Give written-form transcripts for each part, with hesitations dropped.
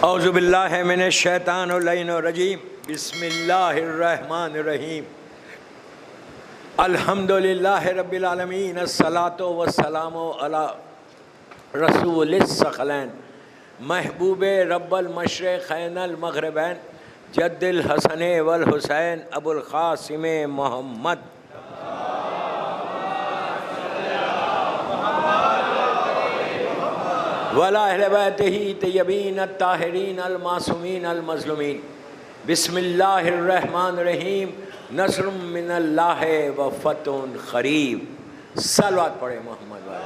औज़ुबिल्लाहि मिनश्शैतानिर्रजीम बिस्मिल्लाहिर्रहमानिर्रहीम अल्हम्दुलिल्लाहि रब्बिल आलमीन अस्सलातु वस्सलामु अला रसूलिस सक़लैन महबूबे रब्बल मशरिक़ैनल मग़रिबैन जद्दिल हसन वल हुसैन अबुल क़ासिम मोहम्मद वला अहले बैतिही तय्यबीन अत्ताहिरीन अल मासूमीन अल मज़लूमीन बिस्मिल्लाहिर्रहमानिर्रहीम नस्रुम मिनल्लाहि व फ़तहुन क़रीब। सलवात पढ़े मोहम्मद वाले।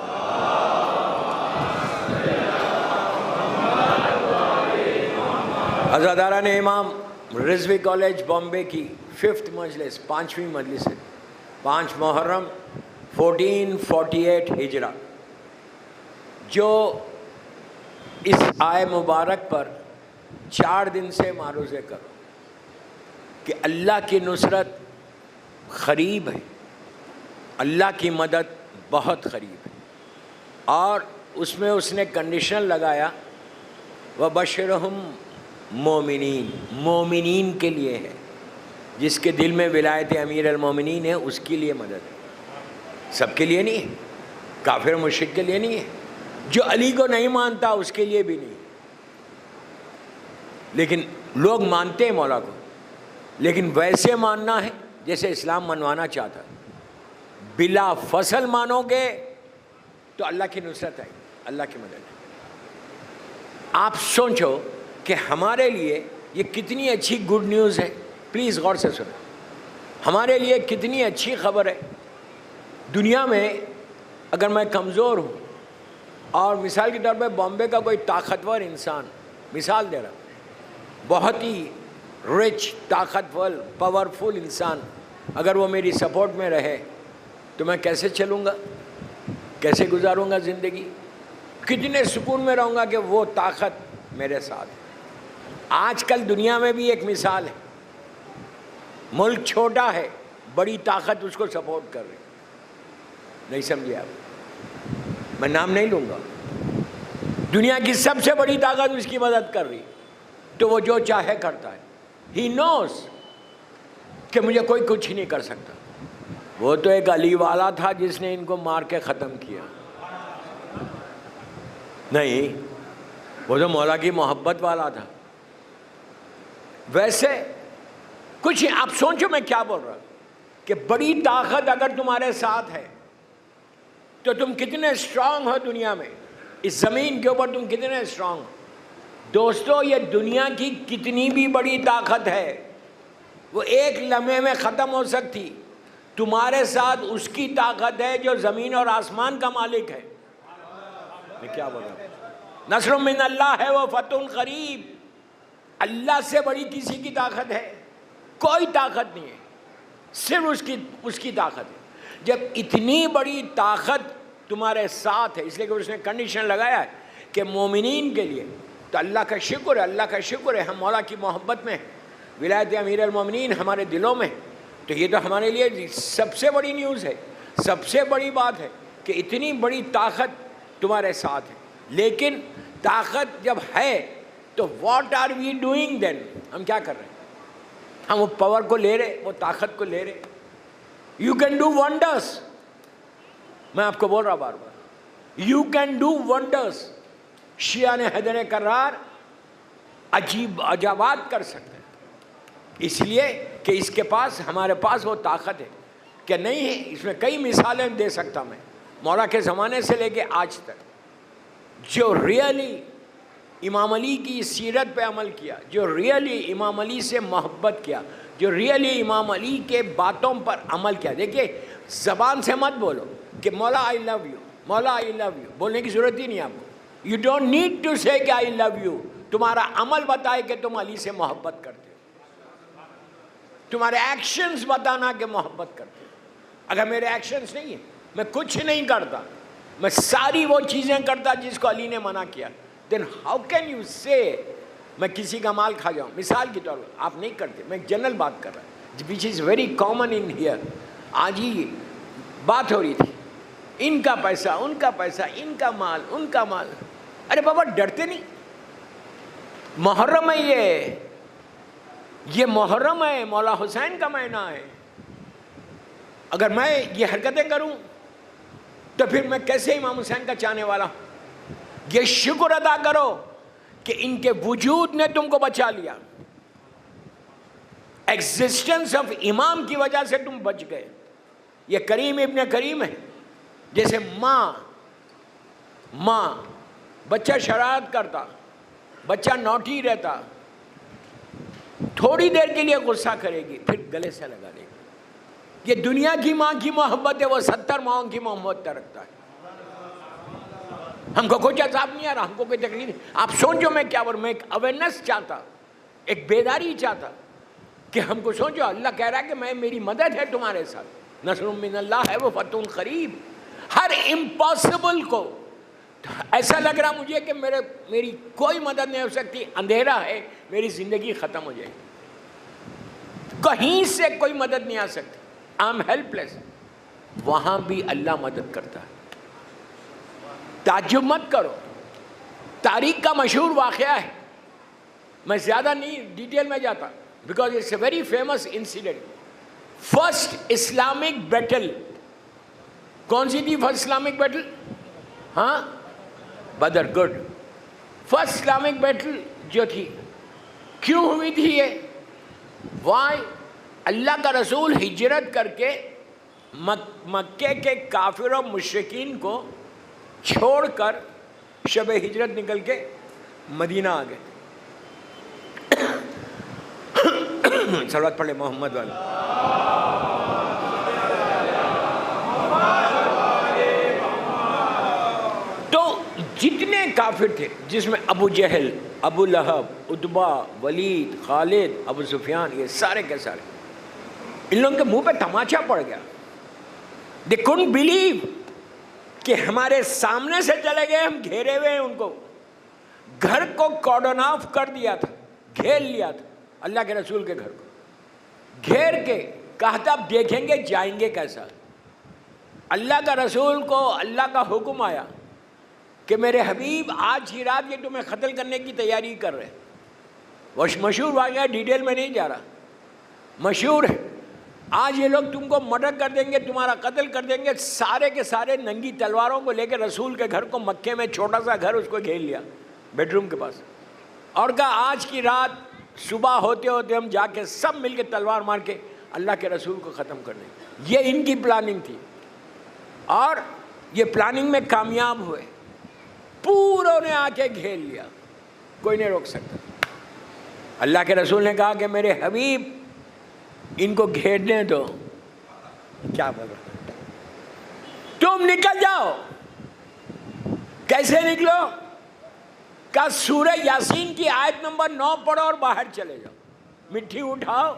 अज़ादारान इमाम रिज़वी कॉलेज बॉम्बे की 5th मजलिस 5वीं मजलिस है 5 मुहर्रम 1448 हिजरा, जो इस आय मुबारक पर 4 दिन से मारूज़े करो कि अल्लाह की नुसरत क़रीब है, अल्लाह की मदद बहुत क़रीब है। और उसमें उसने कंडीशन लगाया व बशरहुम मोमिनीन, मोमिनीन के लिए है, जिसके दिल में विलायत अमीर अल मोमिनीन है उसके लिए मदद है, सबके लिए नहीं है, काफिर मुश्रिक के लिए नहीं है, जो अली को नहीं मानता उसके लिए भी नहीं। लेकिन लोग मानते हैं मौला को, लेकिन वैसे मानना है जैसे इस्लाम मनवाना चाहता है। बिला फसल मानोगे तो अल्लाह की नुसरत है, अल्लाह की मदद है। आप सोचो कि हमारे लिए ये कितनी अच्छी गुड न्यूज़ है। प्लीज़ गौर से सुनो, हमारे लिए कितनी अच्छी खबर है। दुनिया में अगर मैं कमज़ोर हूँ और मिसाल के तौर पे बॉम्बे का कोई ताकतवर इंसान, मिसाल दे रहा हूँ, बहुत ही रिच ताकतवर पावरफुल इंसान, अगर वो मेरी सपोर्ट में रहे तो मैं कैसे चलूँगा, कैसे गुजारूँगा ज़िंदगी, कितने सुकून में रहूँगा कि वो ताकत मेरे साथ है। आजकल दुनिया में भी एक मिसाल है, मुल्क छोटा है, बड़ी ताकत उसको सपोर्ट कर रही। नहीं समझे आप? मैं नाम नहीं लूँगा। दुनिया की सबसे बड़ी ताकत उसकी मदद कर रही, तो वो जो चाहे करता है। ही नोस कि मुझे कोई कुछ ही नहीं कर सकता। वो तो एक अली वाला था जिसने इनको मार के ख़त्म किया। नहीं, वो तो मौला की मोहब्बत वाला था। वैसे कुछ ही आप सोचो मैं क्या बोल रहा हूँ कि बड़ी ताकत अगर तुम्हारे साथ है तो तुम कितने स्ट्रांग हो दुनिया में, इस ज़मीन के ऊपर तुम कितने स्ट्रांग हो। दोस्तों, ये दुनिया की कितनी भी बड़ी ताकत है वो एक लम्हे में ख़त्म हो सकती। तुम्हारे साथ उसकी ताकत है जो ज़मीन और आसमान का मालिक है। मैं क्या बोल रहा हूँ? नस्रुम मिनल्लाह है वो फ़तहुन क़रीब। अल्लाह से बड़ी किसी की ताकत है? कोई ताकत नहीं है, सिर्फ उसकी ताकत है। जब इतनी बड़ी ताकत तुम्हारे साथ है, इसलिए कि उसने कंडीशन लगाया है कि मोमिनीन के लिए, तो अल्लाह का शुक्र है, अल्लाह का शुक्र है हम मौला की मोहब्बत में, विलायत अमीर अल मोमिनीन हमारे दिलों में। तो ये तो हमारे लिए सबसे बड़ी न्यूज़ है, सबसे बड़ी बात है कि इतनी बड़ी ताकत तुम्हारे साथ है। लेकिन ताकत जब है तो what are we doing then? हम क्या कर रहे हैं? हम वो पावर को ले रहे, वो ताकत को ले रहे। You can do wonders. मैं आपको बोल रहा बार बार, यू कैन डू वंडर्स। शिया ने हैदर करार अजीब अजाबात कर सकते हैं, इसलिए कि इसके पास, हमारे पास वो ताकत है कि नहीं है। इसमें कई मिसालें दे सकता मैं, मौला के ज़माने से लेके आज तक, जो रियली इमाम अली की सीरत पे अमल किया, जो रियली इमाम अली से मोहब्बत किया, जो रियली इमाम अली के बातों पर अमल किया। देखिए, ज़बान से मत बोलो कि मौला आई लव यू, मौला आई लव यू, बोलने की ज़रूरत ही नहीं आपको। यू डोंट नीड टू से कि आई लव यू। तुम्हारा अमल बताए कि तुम अली से मोहब्बत करते हो, तुम्हारे एक्शंस बताना कि मोहब्बत करते हो। अगर मेरे एक्शंस नहीं है, मैं कुछ नहीं करता, मैं सारी वो चीज़ें करता जिसको अली ने मना किया, देन हाउ कैन यू से मैं किसी का माल खा जाऊँ? मिसाल के तौर पर आप नहीं करते, मैं जनरल बात कर रहा हूँ, which is very common in here. आज ही बात हो रही थी, इनका पैसा, उनका पैसा, इनका माल, उनका माल। अरे बाबा, डरते नहीं? मुहर्रम है ये मुहर्रम है, मौला हुसैन का महीना है। अगर मैं ये हरकतें करूं तो फिर मैं कैसे इमाम हुसैन का चाहने वाला हूं? ये शुक्र अदा करो कि इनके वजूद ने तुमको बचा लिया, एग्जिस्टेंस ऑफ इमाम की वजह से तुम बच गए। ये करीम इब्ने करीम है। जैसे माँ बच्चा शरारत करता, बच्चा नौटी रहता, थोड़ी देर के लिए गुस्सा करेगी, फिर गले से लगा देगी। ये दुनिया की माँ की मोहब्बत है, वो 70 माँओं की मोहब्बत रखता है। हमको कोई अजाब नहीं आ रहा, हमको कोई तकलीफ नहीं। आप सोचो मैं क्या बोलूं, मैं एक अवेयरनेस चाहता, एक बेदारी चाहता कि हमको सोचो अल्लाह कह रहा है कि मैं, मेरी मदद है तुम्हारे साथ, नसरुम मिनल्लाह है वो फतहुन करीब। हर इम्पॉसिबल को ऐसा लग रहा मुझे कि मेरी कोई मदद नहीं हो सकती, अंधेरा है, मेरी जिंदगी खत्म हो जाएगी, कहीं से कोई मदद नहीं आ सकती, आई एम हेल्पलेस। वहां भी अल्लाह मदद करता है। ताज्जुब मत करो, तारीख का मशहूर वाक़या है, मैं ज़्यादा नहीं डिटेल में जाता because it's a very famous incident. First Islamic battle कौन सी थी? फर्स्ट इस्लामिक बैटल, हाँ, बदर। गुड। फर्स्ट इस्लामिक बैटल जो थी, क्यों हुई थी ये? वाई? अल्लाह का रसूल हिजरत करके मक्के के काफिर और मुशरिकीन को छोड़कर शब हिजरत निकल के मदीना आ गए। सलावत पढ़े मोहम्मद वाले। तो जितने काफिर थे, जिसमें अबू जहल, अबू लहब, उतबा, वलीद, खालिद, अबू सुफियान, ये सारे के सारे, इन लोगों के मुंह पे तमाचा पड़ गया। दे कुडंट बिलीव कि हमारे सामने से चले गए, हम घेरे हुए हैं उनको। घर को कॉर्डन ऑफ कर दिया था, घेर लिया था अल्लाह के रसूल के घर को, घेर के कहा था अब देखेंगे जाएंगे कैसा। अल्लाह का रसूल को अल्लाह का हुक्म आया कि मेरे हबीब आज ही रात ये तुम्हें कत्ल करने की तैयारी कर रहे हैं। वो मशहूर वाक़या, डिटेल में नहीं जा रहा, मशहूर है। आज ये लोग तुमको मर्डर कर देंगे, तुम्हारा कत्ल कर देंगे। सारे के सारे नंगी तलवारों को लेकर रसूल के घर को, मक्के में छोटा सा घर, उसको घेर लिया बेडरूम के पास, और कहा आज की रात सुबह होते होते हम जाके सब मिलके तलवार मार के अल्लाह के रसूल को ख़त्म कर देंगे। ये इनकी प्लानिंग थी और ये प्लानिंग में कामयाब हुए। पूरों ने आके घेर लिया, कोई नहीं रोक सकता। अल्लाह के रसूल ने कहा कि मेरे हबीब इनको घेरने दो। क्या बोल रहा, तुम निकल जाओ। कैसे निकलो? का सूरह यासीन की आयत नंबर 9 पढ़ो और बाहर चले जाओ। मिट्टी उठाओ,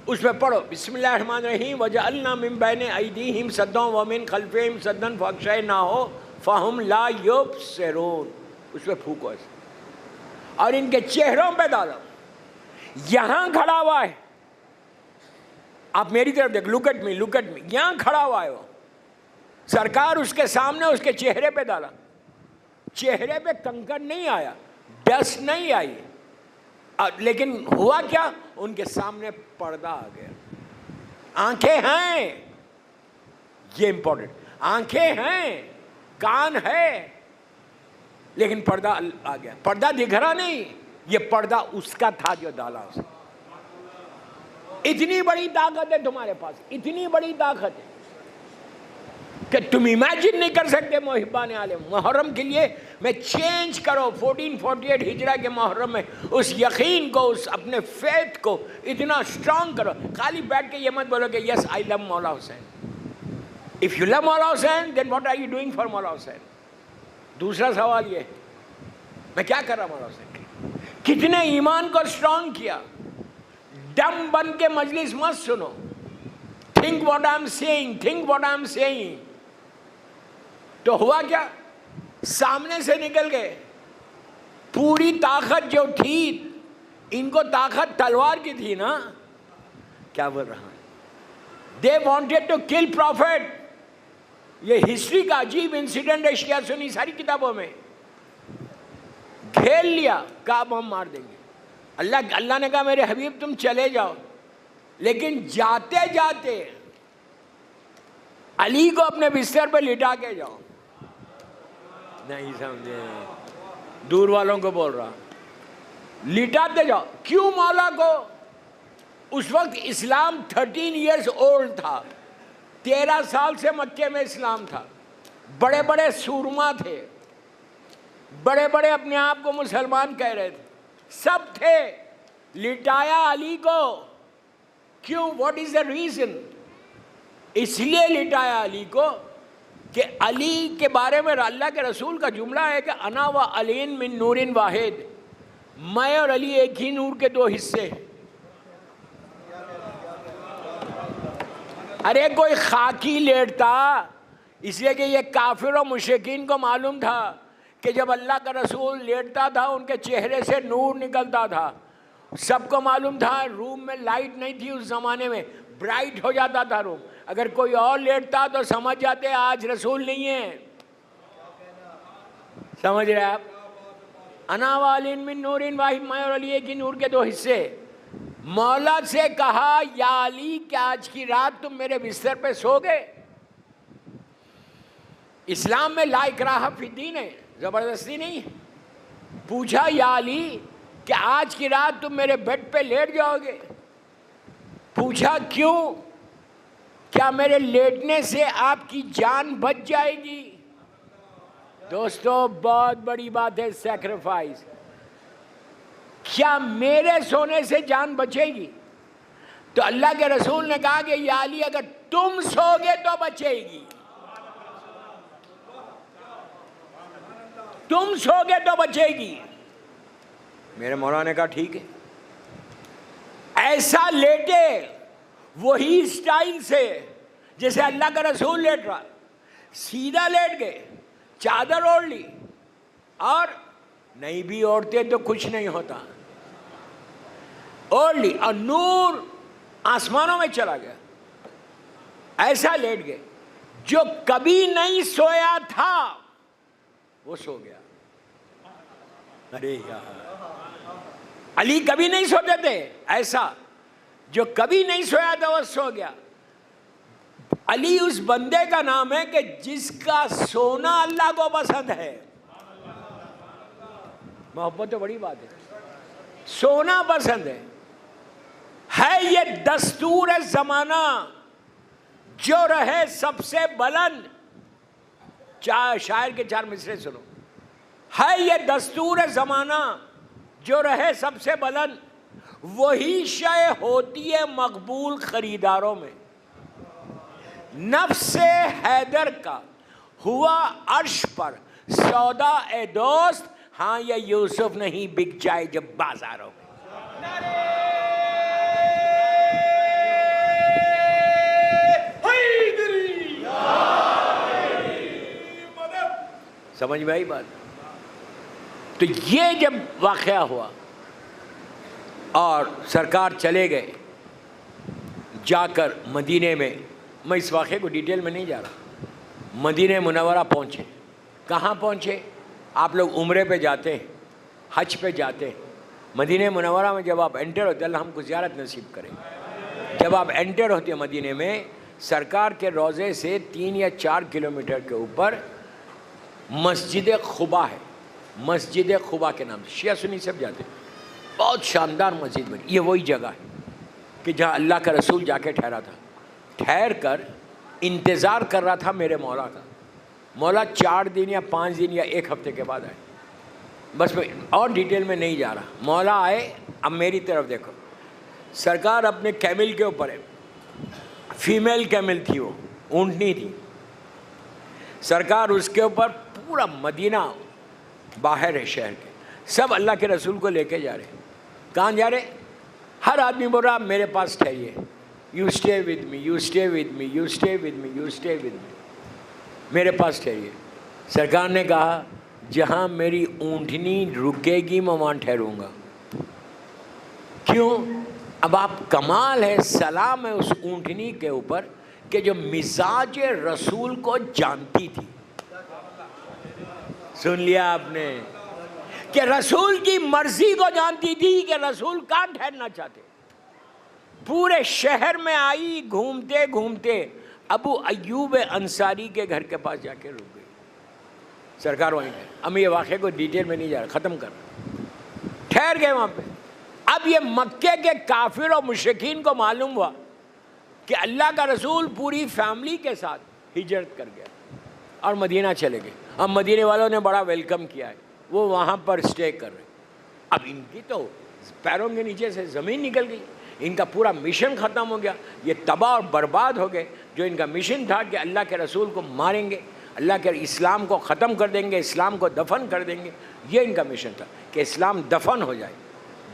उसमें पढ़ो बिस्मिल्लाहिर्रहमानिर्रहीम वजअलना मिन बैने अयदीहिम सद्दन व मिन खल्फिहिम सद्दन फअग़शयनाहु फहुम ला युबसिरून। उसमें फूको ऐसे और इनके चेहरों पे डालो। यहाँ खड़ा हुआ है, आप मेरी तरफ देख, look at me, look at me. यहाँ खड़ा हुआ है वो, सरकार उसके सामने उसके चेहरे पे डाला। चेहरे पे कंकड़ नहीं आया, डस्ट नहीं आई, लेकिन हुआ क्या? उनके सामने पर्दा आ गया। आंखें हैं, ये इंपॉर्टेंट, आंखें हैं, कान है, लेकिन पर्दा आ गया। पर्दा दिख रहा नहीं, ये पर्दा उसका था जो डाला उसने। इतनी बड़ी ताकत है तुम्हारे पास, इतनी बड़ी ताकत है कि तुम इमेजिन नहीं कर सकते। मोहिब्बान आलम, मुहर्रम के लिए मैं चेंज करो 1448 हिजरा के मुहर्रम में उस यकीन को, उस अपने फेथ को इतना स्ट्रांग करो। खाली बैठ के ये मत बोलो कि yes I love Maula Hussain. If you love Maula Hussain then what are you doing for Maula Hussain? दूसरा सवाल ये, मैं क्या कर रहा मौला हुसैन? कितने ईमान को स्ट्रांग किया। डम बन के मजलिस मत सुनो। Think what I am saying, think what I am saying. तो हुआ क्या? सामने से निकल गए। पूरी ताकत जो थी, इनको ताकत तलवार की थी ना। क्या बोल रहा है? They wanted to kill profit. ये हिस्ट्री का अजीब इंसिडेंट है, शिया सुन्नी सारी किताबों में। घेर लिया, कहा अब हम मार देंगे। अल्लाह ने कहा मेरे हबीब तुम चले जाओ, लेकिन जाते जाते अली को अपने बिस्तर पे लिटा के जाओ। नहीं समझे, दूर वालों को बोल रहा, लिटाते जाओ। क्यों मौला को? उस वक्त इस्लाम 13 इयर्स ओल्ड था, 13 साल से मक्के में इस्लाम था। बड़े बड़े सूरमा थे, बड़े बड़े अपने आप को मुसलमान कह रहे थे, सब थे। लिटाया अली को, क्यों? What is the reason? इसलिए लिटाया अली को कि अली के बारे में अल्लाह के रसूल का जुमला है कि अना व अलीन मिन नूरिन वाहिद, मैं और अली एक ही नूर के दो हिस्से हैं। अरे कोई खाकी लेटता, इसलिए कि ये काफिर और मुशरिकीन को मालूम था कि जब अल्लाह का रसूल लेटता था उनके चेहरे से नूर निकलता था। सबको मालूम था, रूम में लाइट नहीं थी उस ज़माने में, ब्राइट हो जाता था रूम। अगर कोई और लेटता तो समझ जाते आज रसूल नहीं है। समझ रहे आप? अना वालिन मिन नूरिन वाहिद, मैं और अली एक ही नूर के दो हिस्से। मौला से कहा या अली क्या आज की रात तुम मेरे बिस्तर पे सो गए? इस्लाम में ला इकराह फिद्दीन है, जबरदस्ती नहीं है। पूछा या अली क्या आज की रात तुम मेरे बेड पे लेट जाओगे? पूछा क्यों? क्या मेरे लेटने से आपकी जान बच जाएगी? दोस्तों बहुत बड़ी बात है सैक्रिफाइस। क्या मेरे सोने से जान बचेगी? तो अल्लाह के रसूल ने कहा कि या अली अगर तुम सोगे तो बचेगी, तुम सोगे तो बचेगी। मेरे मौला ने कहा ठीक है। ऐसा लेटे वही स्टाइल से जैसे अल्लाह का रसूल लेट रहा, सीधा लेट गए, चादर ओढ़ ली, और नहीं भी ओढ़ते तो कुछ नहीं होता, ओढ़ ली और नूर आसमानों में चला गया। ऐसा लेट गए, जो कभी नहीं सोया था वो सो गया। अरे यार, अली कभी नहीं सोते थे, ऐसा जो कभी नहीं सोया था वो सो गया। अली उस बंदे का नाम है कि जिसका सोना अल्लाह को पसंद है। मोहब्बत तो बड़ी बात है, सोना पसंद है ये दस्तूर है जमाना, जो रहे सबसे बुलंद। शायर के 4 मिसरे सुनो। है ये दस्तूर है जमाना, जो रहे सबसे बुलंद, वही शय होती है मकबूल खरीदारों में। नफ्स हैदर का हुआ अर्श पर सौदा ए दोस्त, हाँ ये यूसुफ नहीं बिक जाए जब बाजारों में। समझ में आई बात? तो ये जब वाक़या हुआ और सरकार चले गए जाकर मदीने में, मैं इस वाक़े को डिटेल में नहीं जा रहा, मदीने मुनव्वरा पहुँचे। कहाँ पहुँचे? आप लोग उम्रे पे जाते हैं, हज पे जाते हैं, मदीने मुनव्वरा में जब आप एंटर होते, अल्लाह हमको ज़ियारत नसीब करें। जब आप एंटर होते हैं मदीने में, सरकार के रोज़े से 3 या 4 किलोमीटर के ऊपर मस्जिद खुबा है। मस्जिद खुबा के नाम से शिया सुन्नी सब जाते हैं। बहुत शानदार मस्जिद बनी। ये वही जगह है कि जहाँ अल्लाह का रसूल जाके ठहरा था। ठहर कर इंतज़ार कर रहा था मेरे मौला का। मौला 4 दिन या 5 दिन या 1 हफ्ते के बाद आए। बस मैं और डिटेल में नहीं जा रहा। मौला आए, अब मेरी तरफ देखो। सरकार अपने कैमिल के ऊपर है, फीमेल कैमिल थी, वो ऊँटनी थी। सरकार उसके ऊपर, पूरा मदीना बाहर है शहर के, सब अल्लाह के रसूल को लेके जा रहे। कहाँ जा रहे? हर आदमी बोल रहा मेरे पास ठहरिए, you stay with me, you stay with me, you stay with me, you stay with me, मेरे पास ठहरिए। सरकार ने कहा जहाँ मेरी ऊँटनी रुकेगी मैं वहाँ ठहरूँगा। क्यों? अब आप, कमाल है, सलाम है उस ऊँटनी के ऊपर कि जो मिजाज रसूल को जानती थी। सुन लिया आपने कि रसूल की मर्जी को जानती थी कि रसूल कहाँ ठहरना चाहते। पूरे शहर में आई, घूमते घूमते अबू अय्यूब अंसारी के घर के पास जाके रुक गई। सरकार वहीं पे, हम ये वाक़े को डिटेल में नहीं जा रहा, ख़त्म कर, ठहर गए वहाँ पे। अब ये मक्के के काफिर और मुशरिकीन को मालूम हुआ कि अल्लाह का रसूल पूरी फैमिली के साथ हिजरत कर गया और मदीना चले गए। अब मदीने वालों ने बड़ा वेलकम किया है, वो वहाँ पर स्टे कर रहे। अब इनकी तो पैरों के नीचे से ज़मीन निकल गई, इनका पूरा मिशन ख़त्म हो गया, ये तबाह और बर्बाद हो गए। जो इनका मिशन था कि अल्लाह के रसूल को मारेंगे, अल्लाह के इस्लाम को ख़त्म कर देंगे, इस्लाम को दफन कर देंगे, ये इनका मिशन था कि इस्लाम दफन हो जाए,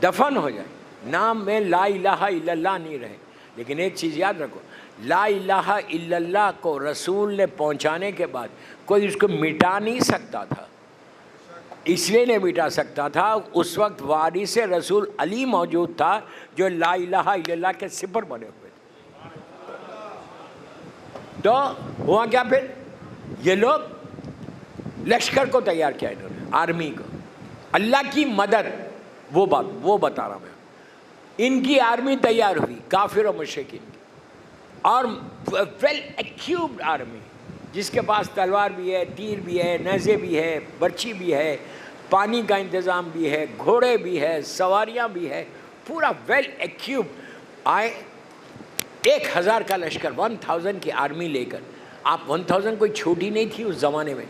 दफन हो जाए, नाम में ला इलाहा इल्लल्लाह नहीं रहे। लेकिन एक चीज़ याद रखो, ला इलाहा इल्लल्लाह को रसूल ने पहुँचाने के बाद कोई उसको मिटा नहीं सकता था। इसलिए नहीं मिटा सकता था, उस वक्त वारिस रसूल अली मौजूद था जो ला इलाहा इल्लल्लाह के सिपर बने हुए थे। तो हुआ क्या फिर, ये लोग लश्कर को तैयार किया इन्होंने, आर्मी को, अल्लाह की मदद, वो बता रहा मैं। इनकी आर्मी तैयार हुई काफिर और मुशरिकीन की, और वेल एक्यूप्ड आर्मी, जिसके पास तलवार भी है, तीर भी है, नेज़े भी है, बर्छी भी है, पानी का इंतज़ाम भी है, घोड़े भी है, सवारियाँ भी है, पूरा वेल एक्यूप्ड आए। 1000 का लश्कर, 1000 की आर्मी लेकर। आप 1000 कोई छोटी नहीं थी उस ज़माने में।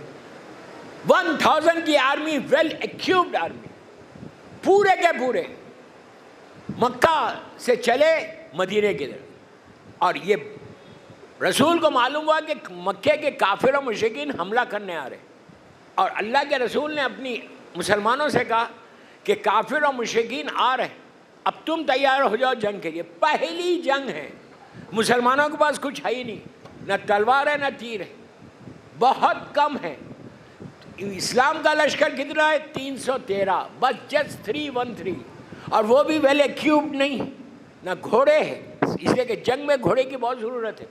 1000 की आर्मी, वेल एक्यूप्ड आर्मी, पूरे के पूरे मक्का से चले मदीने की तरफ। और ये रसूल को मालूम हुआ कि मक्के के काफिर और मुशरिकीन हमला करने आ रहे, और अल्लाह के रसूल ने अपनी मुसलमानों से कहा कि काफिर और मुशरिकीन आ रहे, अब तुम तैयार हो जाओ जंग के लिए। पहली जंग है, मुसलमानों के पास कुछ है ही नहीं, न तलवार है न तीर है, बहुत कम है। इस्लाम का लश्कर कितना है? 313, बस जस्ट 313, और वो भी वेल एक्यूप्ड नहीं, ना घोड़े है, इसलिए कि जंग में घोड़े की बहुत ज़रूरत है,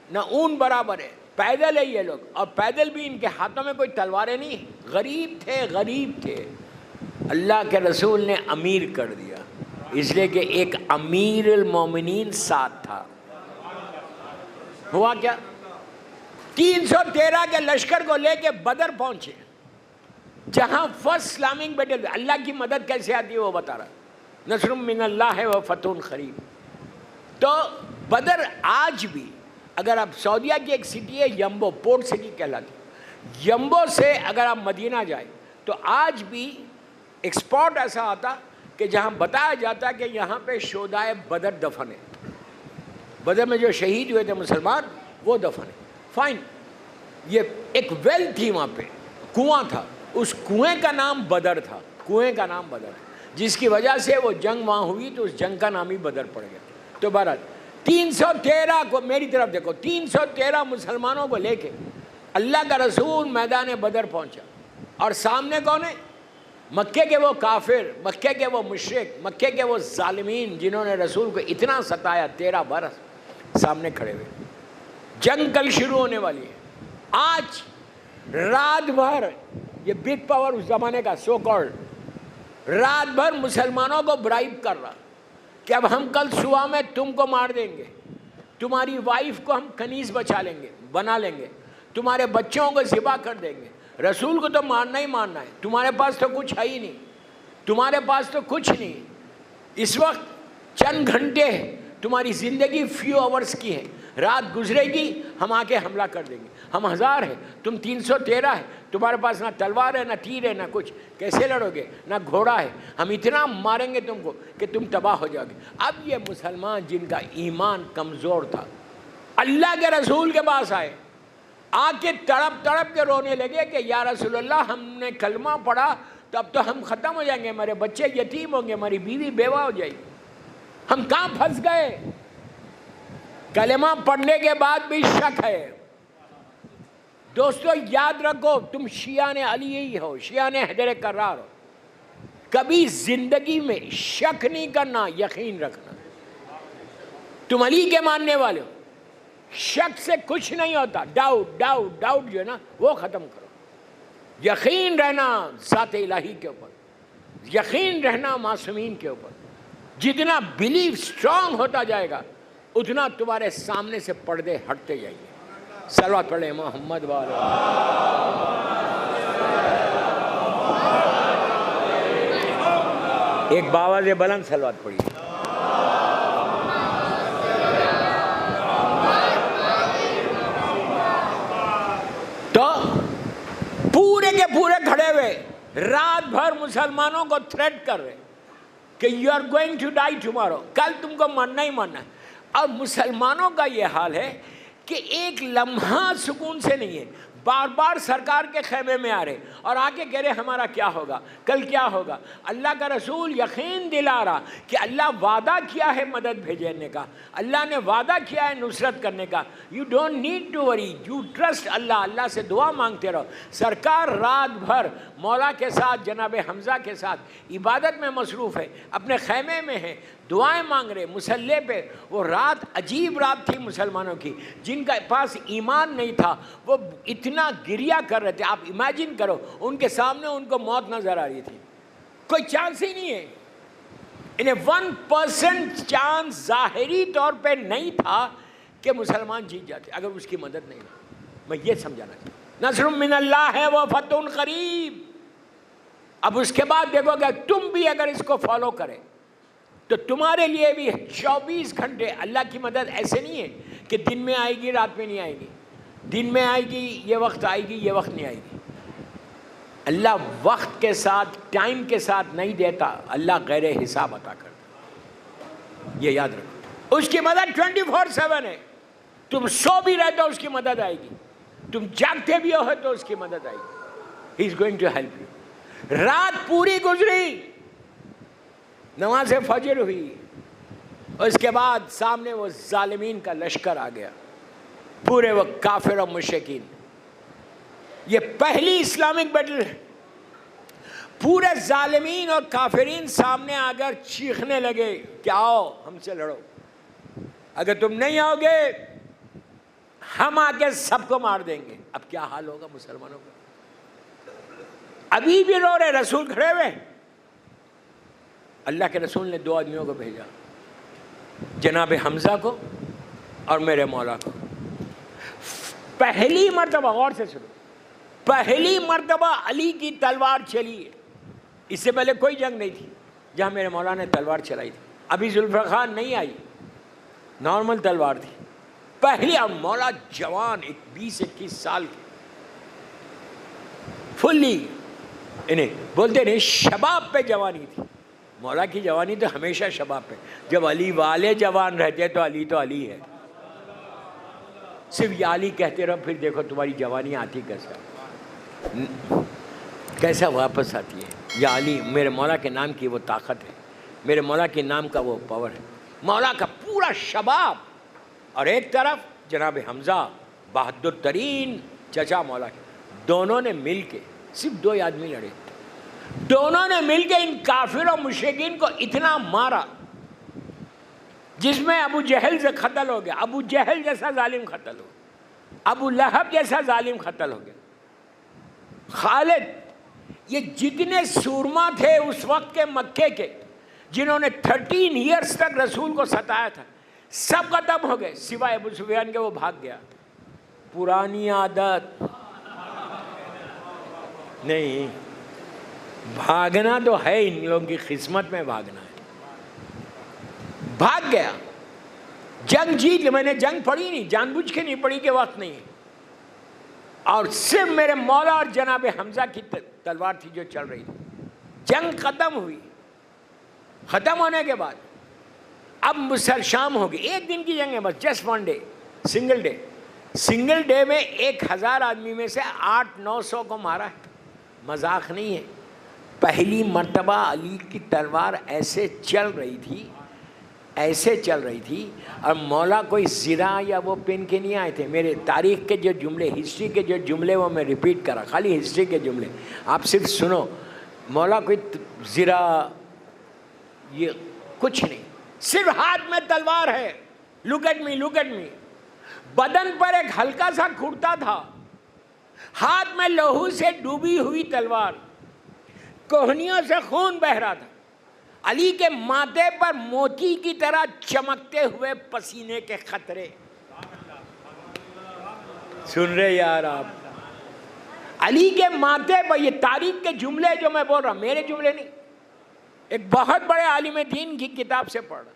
ना ऊन बराबर है, पैदल है ये लोग, और पैदल भी इनके हाथों में कोई तलवारें नहीं, गरीब थे। अल्लाह के रसूल ने अमीर कर दिया, इसलिए कि एक अमीरुल मोमिनीन साथ था। हुआ क्या, 313 के लश्कर को लेके बदर पहुंचे, जहां फर्स्ट इस्लामिक बैटल। अल्लाह की मदद कैसे आती है वो बता रहा, नसरुम मिनल्लाह है व फतहुन करीब। तो बदर आज भी, अगर आप सऊदीया की एक सिटी है यम्बो, पोर्ट सिटी कहलाती, यम्बो से अगर आप मदीना जाए तो आज भी एक स्पॉट ऐसा आता कि जहाँ बताया जाता कि यहाँ पे शोदाए बदर दफन है, बदर में जो शहीद हुए थे मुसलमान वो दफन है। फाइन, ये एक वेल थी वहाँ पे, कुआं था, उस कुएं का नाम बदर था, कुएं का नाम बदर, जिसकी वजह से वो जंग वहाँ हुई तो उस जंग का नाम ही बदर पड़ गया। तो बहरहाल 313 को, मेरी तरफ देखो, 313 मुसलमानों को लेके अल्लाह का रसूल मैदान बदर पहुंचा, और सामने कौन है? मक्के के वो काफिर, मक्के के वो मुशरिक, मक्के के वो जालिमीन जिन्होंने रसूल को इतना सताया 13 बरस, सामने खड़े हुए। जंग कल शुरू होने वाली है। आज रात भर ये बिग पावर उस जमाने का सो कॉल्ड, रात भर मुसलमानों को ब्राइब कर रहा कि अब हम कल सुबह में तुमको मार देंगे, तुम्हारी वाइफ को हम कनीज बना लेंगे, तुम्हारे बच्चों को ज़िबा कर देंगे, रसूल को तो मारना ही मारना है, तुम्हारे पास तो कुछ है ही नहीं, तुम्हारे पास तो कुछ नहीं, इस वक्त चंद घंटे हैं, तुम्हारी ज़िंदगी फ्यू आवर्स की है, रात गुजरेगी हम आके हमला कर देंगे, हम 1000 हैं, तुम 313 है, तुम्हारे पास ना तलवार है ना तीर है ना कुछ, कैसे लड़ोगे, ना घोड़ा है, हम इतना मारेंगे तुमको कि तुम तबाह हो जाओगे। अब ये मुसलमान जिनका ईमान कमज़ोर था अल्लाह के रसूल के पास आए, आके तड़प तड़प के रोने लगे कि या रसूलल्लाह, हमने कलमा पढ़ा तो अब तो हम ख़त्म हो जाएंगे, हमारे बच्चे यतीम होंगे, हमारी बीवी बेवा हो जाएगी, हम कहाँ फंस गए। कलमा पढ़ने के बाद भी शक है। दोस्तों याद रखो, तुम शियाने अली ही हो, शियाने हैदर करार हो, कभी जिंदगी में शक नहीं करना, यकीन रखना। तुम अली के मानने वाले हो, शक से कुछ नहीं होता, डाउट डाउट डाउट जो है ना वो ख़त्म करो, यकीन रहना ज़ात इलाही के ऊपर। यकीन रहना मासूमीन के ऊपर, जितना बिलीव स्ट्रांग होता जाएगा उतना तुम्हारे सामने से पर्दे हटते जाएंगे। सलवात पढ़े मोहम्मद वाले। एक बावाज़ बुलंद सलवात पढ़िए। तो पूरे के पूरे खड़े हुए रात भर मुसलमानों को थ्रेट कर रहे कि you are going to die tomorrow, कल तुमको मरना ही मरना है। और मुसलमानों का ये हाल है कि एक लम्हा सुकून से नहीं है, बार बार सरकार के खेमे में आ रहे और आके कह रहे हमारा क्या होगा, कल क्या होगा। अल्लाह का रसूल यकीन दिला रहा कि अल्लाह वादा किया है मदद भेजने का, अल्लाह ने वादा किया है नुसरत करने का। You don't need to worry, you trust Allah, अल्लाह से दुआ मांगते रहो। सरकार रात भर मौला के साथ, जनाब हमज़ा के साथ इबादत में मसरूफ़ है, अपने खेमे में है, दुआएं मांग रहे मुसल्ले पे। वो रात अजीब रात थी मुसलमानों की, जिनका पास ईमान नहीं था वो इतना गिरिया कर रहे थे। आप इमेजिन करो, उनके सामने उनको मौत नजर आ रही थी, कोई चांस ही नहीं है। इन्हें 1% चांस ज़ाहिरी तौर पे नहीं था कि मुसलमान जीत जाते अगर उसकी मदद नहीं हो। मैं ये समझाना चाहता, नस्रुम मिनल्लाह है वो फतहुन करीब। अब उसके बाद देखो, अगर तुम भी अगर इसको फॉलो करें तो तुम्हारे लिए भी 24 घंटे अल्लाह की मदद ऐसे नहीं है कि दिन में आएगी रात में नहीं आएगी, दिन में आएगी ये वक्त आएगी ये वक्त नहीं आएगी। अल्लाह वक्त के साथ टाइम के साथ नहीं देता, अल्लाह गैर हिसाब अता करता, ये याद रखो। उसकी मदद 24/7 है। तुम सो भी रहते हो उसकी मदद आएगी, तुम जागते भी हो तो उसकी मदद आएगी। He is going to help you. रात पूरी गुजरी, नमाज फजर हुई, उसके बाद सामने वो जालिमीन का लश्कर आ गया, पूरे वो काफिर और मुशरिकीन। ये पहली इस्लामिक बैटल है। पूरे जालिमीन और काफिरीन सामने आकर चीखने लगे कि आओ हमसे लड़ो, अगर तुम नहीं आओगे हम आके सबको मार देंगे। अब क्या हाल होगा मुसलमानों का? अभी भी रो रहे, रसूल खड़े हुए। अल्लाह के रसूल ने 2 आदमियों को भेजा, जनाब हमज़ा को और मेरे मौला को। पहली मर्तबा, गौर से सुनो, पहली मर्तबा अली की तलवार चली है। इससे पहले कोई जंग नहीं थी जहाँ मेरे मौला ने तलवार चलाई थी। अभी जुल्फ़िकार खान नहीं आई, नॉर्मल तलवार थी पहली। और मौला जवान, 20-21 साल के, फुल्ली, इन्हें बोलते नहीं शबाब पे जवानी थी। मौला की जवानी तो हमेशा शबाब पे। जब अली वाले जवान रहते तो अली है। सिर्फ या अली कहते रहो, फिर देखो तुम्हारी जवानी आती कैसा वापस आती है। या अली, मेरे मौला के नाम की वो ताकत है, मेरे मौला के नाम का वो पावर है। मौला का पूरा शबाब, और एक तरफ जनाब हमज़ा बहादुर तरीन चचा मौला के, दोनों ने मिल के, सिर्फ 2 आदमी लड़े, दोनों ने मिलकर इन काफिर और मुशरिकीन को इतना मारा जिसमें अबू जहल से कत्ल हो गया, अबू जहल जैसा जालिम कत्ल हो, अबू लहब जैसा जालिम कत्ल हो गया। खालिद, ये जितने सूरमा थे उस वक्त के मक्के के, जिन्होंने 13 ईयर्स तक रसूल को सताया था, सब खत्म हो गए सिवाय अबू सुफियान के। वो भाग गया। पुरानी आदत नहीं, भागना तो है, इन लोगों की किस्मत में भागना है। भाग गया, जंग जीत ली। मैंने जंग पढ़ी नहीं, जानबूझ के नहीं पढ़ी के वक्त नहीं। और सिर्फ मेरे मौला और जनाब हमज़ा की तलवार थी जो चल रही थी। जंग खत्म हुई, खत्म होने के बाद अब मुसल शाम होगी। 1 दिन की जंग है बस, just 1 day, single day. Single day में 1000 आदमी में से 800-900 को मारा है, मजाक नहीं है। पहली मर्तबा अली की तलवार ऐसे चल रही थी, ऐसे चल रही थी, और मौला कोई ज़रा या वो पेन के नहीं आए थे। मेरे तारीख़ के जो जुमले, हिस्ट्री के जो जुमले, वो मैं रिपीट करा, खाली हिस्ट्री के जुमले आप सिर्फ सुनो। मौला कोई ज़रा ये कुछ नहीं, सिर्फ हाथ में तलवार है। Look at me, look at me. बदन पर एक हल्का सा कुर्ता था, हाथ में लहू से डूबी हुई तलवार, कोहनियों से खून बह रहा था। अली के माथे पर मोती की तरह चमकते हुए पसीने के खतरे। सुन रहे यार आप? अली के माथे पर, ये तारीख के जुमले जो मैं बोल रहा हूं, मेरे जुमले नहीं, एक बहुत बड़े आलिम दीन की किताब से पढ़ रहा।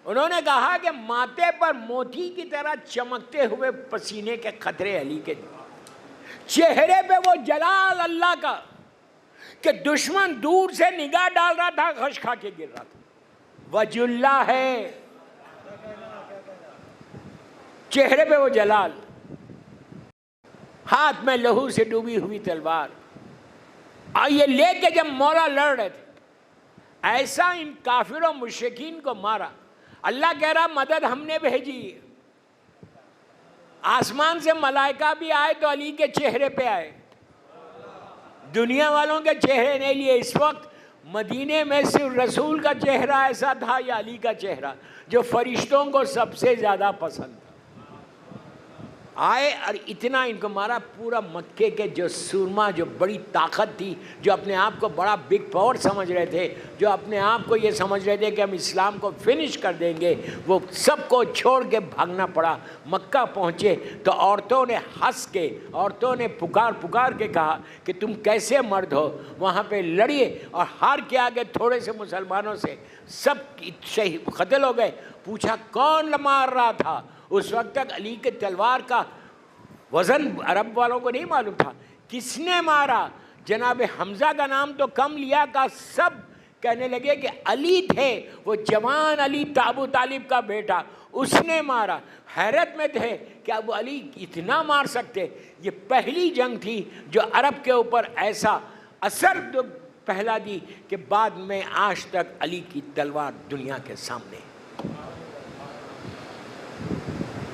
उन्होंने कहा कि माथे पर मोती की तरह चमकते हुए पसीने के खतरे अली के, चेहरे पे वो जलाल अल्लाह का कि दुश्मन दूर से निगाह डाल रहा था, गश खा के गिर रहा था। वजुल्ला है चेहरे पे वो जलाल, हाथ में लहू से डूबी हुई तलवार, और ये लेके जब मौला लड़ रहे थे, ऐसा इन काफिरों मुशरिकीन को मारा। अल्लाह कह रहा मदद हमने भेजी। आसमान से मलाइका भी आए तो अली के चेहरे पे आए, दुनिया वालों के चेहरे नहीं लिए। इस वक्त मदीने में सिर्फ रसूल का चेहरा ऐसा था या अली का चेहरा जो फरिश्तों को सबसे ज़्यादा पसंद था। आए और इतना इनको मारा। पूरा मक्के के जो सुरमा, जो बड़ी ताकत थी, जो अपने आप को बड़ा बिग पावर समझ रहे थे, जो अपने आप को ये समझ रहे थे कि हम इस्लाम को फिनिश कर देंगे, वो सबको छोड़ के भागना पड़ा। मक्का पहुँचे तो औरतों ने हंस के, औरतों ने पुकार पुकार के कहा कि तुम कैसे मर्द हो, वहाँ पे लड़िए। और हार के आगे थोड़े से मुसलमानों से सब शहीद कत्ल हो गए। पूछा कौन मार रहा था? उस वक्त तक अली के तलवार का वज़न अरब वालों को नहीं मालूम था। किसने मारा? जनाब हमज़ा का नाम तो कम लिया का सब कहने लगे कि अली थे, वो जवान अली अबू तालिब का बेटा, उसने मारा। हैरत में थे कि अब अली इतना मार सकते। ये पहली जंग थी जो अरब के ऊपर ऐसा असर तो पहला दी कि बाद में आज तक अली की तलवार दुनिया के सामने।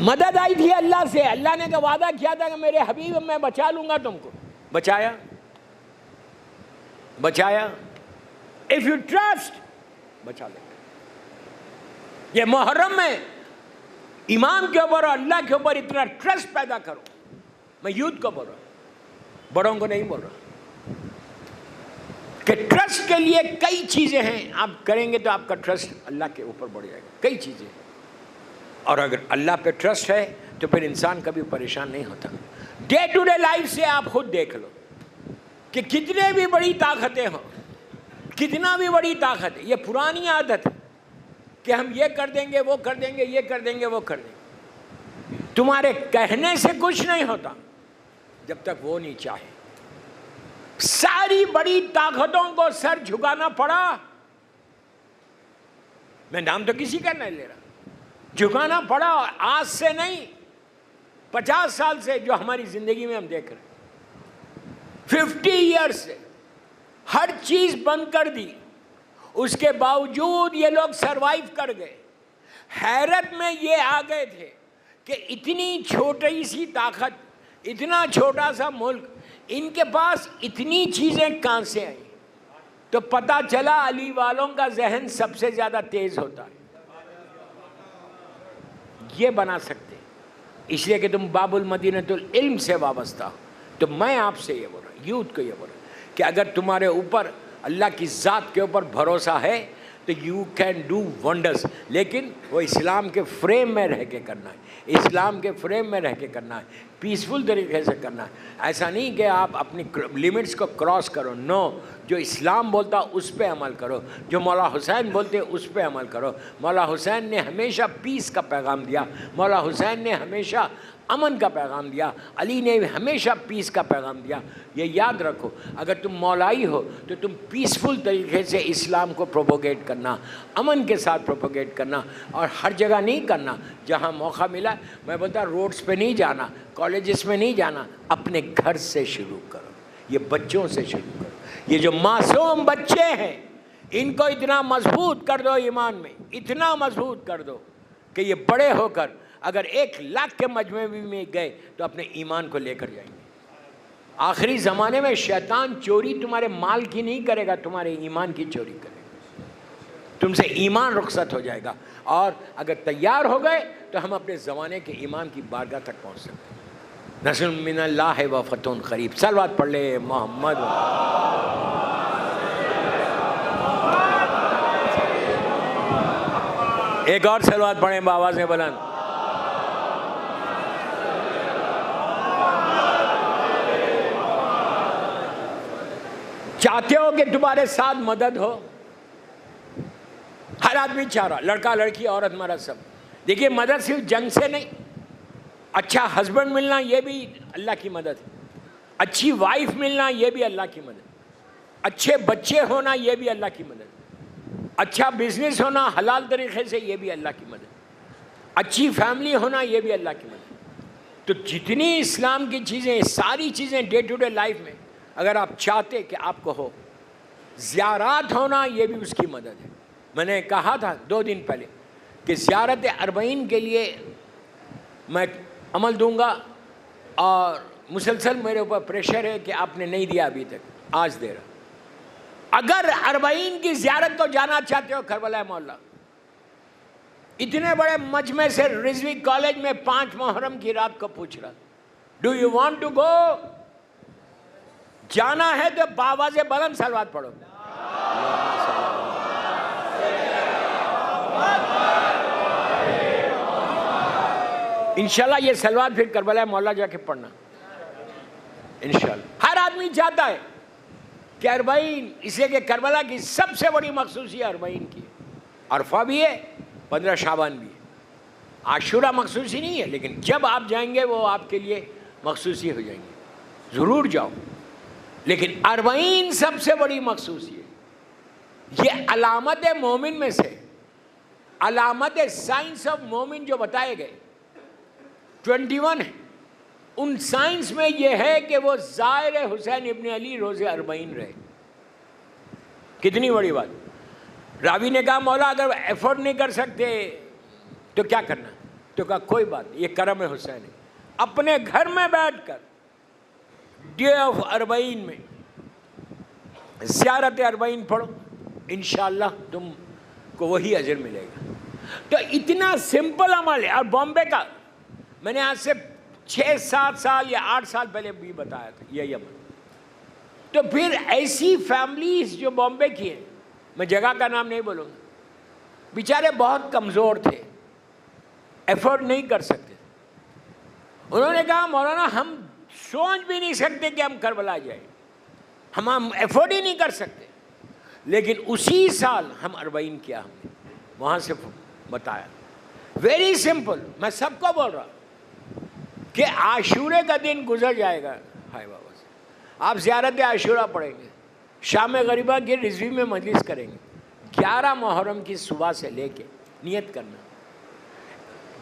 मदद आई थी अल्लाह से। अल्लाह ने का वादा किया था कि मेरे हबीब मैं बचा लूंगा तुमको। बचाया, बचाया। इफ यू ट्रस्ट, बचा लेगा। ये मुहर्रम में इमाम के ऊपर और अल्लाह के ऊपर इतना ट्रस्ट पैदा करो। मैं यूथ को बोल रहा हूं, बड़ों को नहीं बोल रहा, कि ट्रस्ट के लिए कई चीजें हैं। आप करेंगे तो आपका ट्रस्ट अल्लाह के ऊपर बढ़ जाएगा। कई चीजें, और अगर अल्लाह पे ट्रस्ट है तो फिर इंसान कभी परेशान नहीं होता। डे टू डे लाइफ से आप खुद देख लो कि कितने भी बड़ी ताकतें हो, कितना भी बड़ी ताकत है, ये पुरानी आदत है कि हम ये कर देंगे, वो कर देंगे, ये कर देंगे, वो कर देंगे। तुम्हारे कहने से कुछ नहीं होता जब तक वो नहीं चाहे। सारी बड़ी ताकतों को सर झुकाना पड़ा। मैं नाम तो किसी का नहीं ले रहा, झुकाना पड़ा। आज से नहीं, 50 साल से जो हमारी जिंदगी में हम देख रहे हैं, 50 ईयर्स से हर चीज बंद कर दी, उसके बावजूद ये लोग सरवाइव कर गए। हैरत में ये आ गए थे कि इतनी छोटी सी ताकत, इतना छोटा सा मुल्क, इनके पास इतनी चीजें कहां से आई? तो पता चला अली वालों का जहन सबसे ज्यादा तेज होता है। ये बना सकते इसलिए कि तुम बाबुल मदीनतुल इल्म से वाबस्ता हो। तो मैं आपसे ये बोल रहा हूँ, यूथ को ये बोल रहा हूँ कि अगर तुम्हारे ऊपर अल्लाह की ज़ात के ऊपर भरोसा है तो यू कैन डू वंडर्स। लेकिन वो इस्लाम के फ्रेम में रह के करना है, इस्लाम के फ्रेम में रह के करना है, पीसफुल तरीके से करना है। ऐसा नहीं कि आप अपनी लिमिट्स को क्रॉस करो। नो, जो इस्लाम बोलता उस पे अमल करो, जो मौला हुसैन बोलते उस पे अमल करो। मौला हुसैन ने हमेशा पीस का पैगाम दिया, मौला हुसैन ने हमेशा अमन का पैगाम दिया, अली ने हमेशा पीस का पैगाम दिया। ये याद रखो, अगर तुम मौलाई हो तो तुम पीसफुल तरीके से इस्लाम को प्रोपोगेट करना, अमन के साथ प्रोपोगेट करना, और हर जगह नहीं करना। जहाँ मौका मिला, मैं बोलता रोड्स पे नहीं जाना, कॉलेजेस में नहीं जाना, अपने घर से शुरू करो, ये बच्चों से शुरू करो। ये जो मासूम बच्चे हैं इनको इतना मजबूत कर दो ईमान में, इतना मजबूत कर दो कि ये बड़े होकर अगर 1 लाख के मजमे में गए तो अपने ईमान को लेकर जाएंगे। आखिरी ज़माने में शैतान चोरी तुम्हारे माल की नहीं करेगा, तुम्हारे ईमान की चोरी करेगा। तुमसे ईमान रुखसत हो जाएगा। और अगर तैयार हो गए तो हम अपने ज़माने के ईमान की बारगाह तक पहुँच सकते हैं। नस्रुम मिनल्लाहि व फतहुन क़रीब। सलवात पढ़ ले मोहम्मद। एक और सलवात पढ़ें बाबा से बुलंद। चाहते हो कि तुम्हारे साथ मदद हो? हर आदमी चाह रहा, लड़का लड़की औरत मर्द सब। देखिए मदद सिर्फ जंग से नहीं, अच्छा हस्बैंड मिलना ये भी अल्लाह की मदद है, अच्छी वाइफ मिलना ये भी अल्लाह की मदद, अच्छे बच्चे होना ये भी अल्लाह की मदद, अच्छा बिजनेस होना हलाल तरीके से ये भी अल्लाह की मदद, अच्छी फैमिली होना ये भी अल्लाह की मदद। तो जितनी इस्लाम की चीज़ें, सारी चीज़ें डे टू डे लाइफ में अगर आप चाहते कि आपको हो, ज़ियारत होना ये भी उसकी मदद है। मैंने कहा था 2 दिन पहले कि ज़ियारत अरबईन के लिए मैं अमल दूंगा और मुसलसल मेरे ऊपर प्रेशर है कि आपने नहीं दिया अभी तक, आज दे रहा। अगर अरबईन की ज़ियारत को जाना चाहते हो करबला मोहल्ला, इतने बड़े मजमे से रिजवी कॉलेज में 5 मुहर्रम की रात को पूछ रहा, do you want to go? जाना है तो बाबा से बुलंद सलवात पढ़ो। इंशाल्लाह ये सलवात फिर करबला मोहल्ला जाके पढ़ना इंशाल्लाह। हर आदमी चाहता है कि अरबईन, इसलिए कि करबला की सबसे बड़ी मखसूसी अरबईन की, अरफा भी है, 15 शाबान भी है, आशूरा मखसूसी नहीं है, लेकिन जब आप जाएंगे वो आपके लिए मखसूसी हो जाएंगे, ज़रूर जाओ। लेकिन अरबईन सबसे बड़ी मखसूसी है। ये अलामत मोमिन में से, अलामत साइंस ऑफ मोमिन जो बताए गए 21 है, उन साइंस में ये है कि वो ज़ाहिर हुसैन इब्न अली रोज़े अरबईन रहे। कितनी बड़ी बात। रावी ने कहा मौला अगर एफर्ट नहीं कर सकते तो क्या करना? तो कहा कोई बात नहीं, ये करम हुसैन है, अपने घर में बैठकर डे ऑफ अरबईन में ज़ियारत अरबईन पढ़ो, इंशाअल्लाह तुमको वही अजर मिलेगा। तो इतना सिंपल अमल है। और बॉम्बे का मैंने आज से 6-7 साल या 8 साल पहले भी बताया था यही अमल। तो फिर ऐसी फैमिलीज जो बॉम्बे की हैं, मैं जगह का नाम नहीं बोलूँगा, बेचारे बहुत कमज़ोर थे, एफर्ट नहीं कर सकते। उन्होंने कहा मौलाना हम सोच भी नहीं सकते कि हम करबला जाए, हम एफर्ट ही नहीं कर सकते। लेकिन उसी साल हम अरबईन किया, हमने वहाँ से बताया। Very simple. मैं सबको बोल रहा कि आशूरे का दिन गुजर जाएगा, हाय बाबा से आप ज़ियारत आशूरा पढ़ेंगे, शाम गरीबा की रिजवी में मजलिस करेंगे, 11 मुहर्रम की सुबह से लेके नियत करना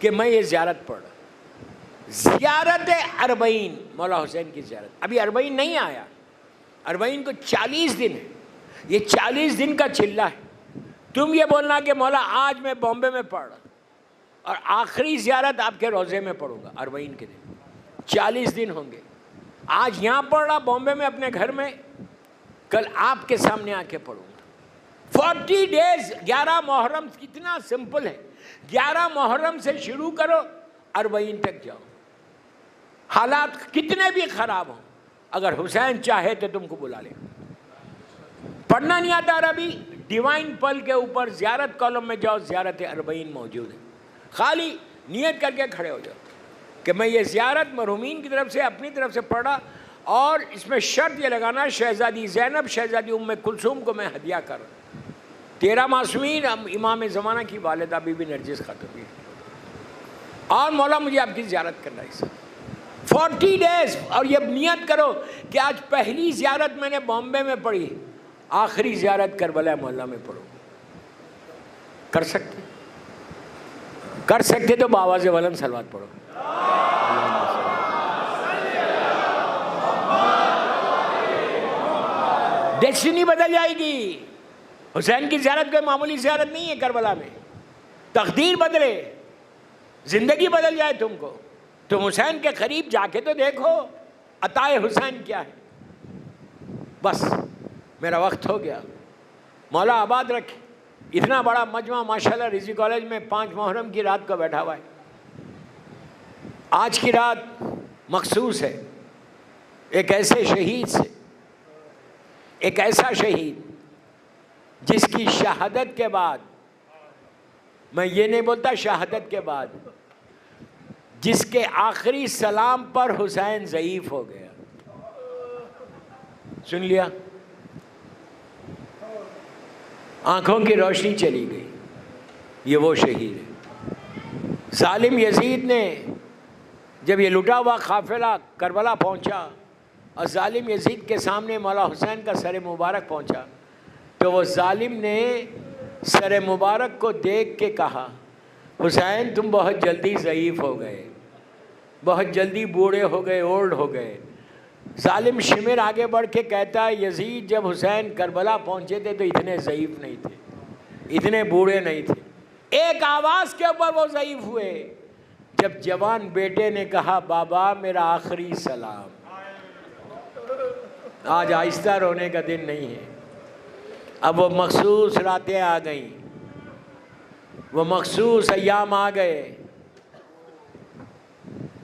कि मैं ये ज़ियारत पढ़ रहा। ज़ियारत अरबईन, मौला हुसैन की ज़ियारत। अभी अरबईन नहीं आया, अरबईन को 40 दिन है, ये 40 दिन का चिल्ला है। तुम ये बोलना कि मौला आज मैं बॉम्बे में पढ़ रहा और आखिरी ज़ियारत आपके रोज़े में पढ़ूंगा अरबईन के दिन, 40 दिन होंगे। आज यहाँ पढ़ रहा बॉम्बे में अपने घर में, कल आपके सामने आके पढ़ूंगा। 40 डेज, 11 मुहर्रम। कितना सिंपल है। 11 मुहर्रम से शुरू करो, अरबईन तक जाओ। हालात कितने भी ख़राब हों, अगर हुसैन चाहे तो तुमको बुला ले। पढ़ना नहीं आता अरबी, डिवाइन पल के ऊपर ज़ियारत कॉलम में जाओ, ज़ियारत अरबईन मौजूद है। खाली नियत करके खड़े हो जाओ कि मैं ये ज़ियारत मरहूमीन की तरफ से, अपनी तरफ से पढ़ा, और इसमें शर्त ये लगाना शहज़ादी ज़ैनब, शहज़ादी उम्मे कुलसूम को मैं हदिया कर, 13 मासूमीन, इमाम ज़माना की वालिदा बीबी नरगिस खातून, और मौला मुझे आपकी ज़ियारत करना है। 40 डेज। और ये नियत करो कि आज पहली ज़ियारत मैंने बॉम्बे में पढ़ी, आखिरी ज़ियारत करबला मोहल्ला में पढ़ो। कर सकते? कर सकते तो बाबा से बुलंद सलवात पढ़ो। डेस्टिनी बदल जाएगी। हुसैन की ज़ियारत कोई मामूली ज़ियारत नहीं है करबला में। तकदीर बदले, ज़िंदगी बदल जाए तुमको। तुम हुसैन के करीब जाके तो देखो अताए हुसैन क्या है। बस मेरा वक्त हो गया, मौला आबाद रखे। इतना बड़ा मजमा माशाल्लाह रिजवी कॉलेज में 5 मुहर्रम की रात को बैठा हुआ है। आज की रात मखसूस है एक ऐसे शहीद से, एक ऐसा शहीद जिसकी शहादत के बाद मैं ये नहीं बोलता शहादत के बाद, जिसके आखिरी सलाम पर हुसैन ज़ईफ हो गया। सुन लिया, आंखों की रोशनी चली गई, ये वो शहीद है। जालिम यजीद ने जब ये लुटा हुआ काफिला करबला पहुंचा और जालिम यजीद के सामने मौला हुसैन का सर मुबारक पहुंचा, तो वो जालिम ने सर मुबारक को देख के कहा, हुसैन तुम बहुत जल्दी ज़ईफ़ हो गए, बहुत जल्दी बूढ़े हो गए, ओल्ड हो गए। जालिम शिमिर आगे बढ़ के कहता है, यजीद जब हुसैन करबला पहुंचे थे तो इतने ज़ईफ़ नहीं थे, इतने बूढ़े नहीं थे। एक आवाज़ के ऊपर वो ज़ईफ़ हुए जब जवान बेटे ने कहा, बाबा मेरा आखिरी सलाम। आज आहिस्ता रोने का दिन नहीं है, अब वो मखसूस रातें आ गईं, वो मखसूस अय्याम आ गए।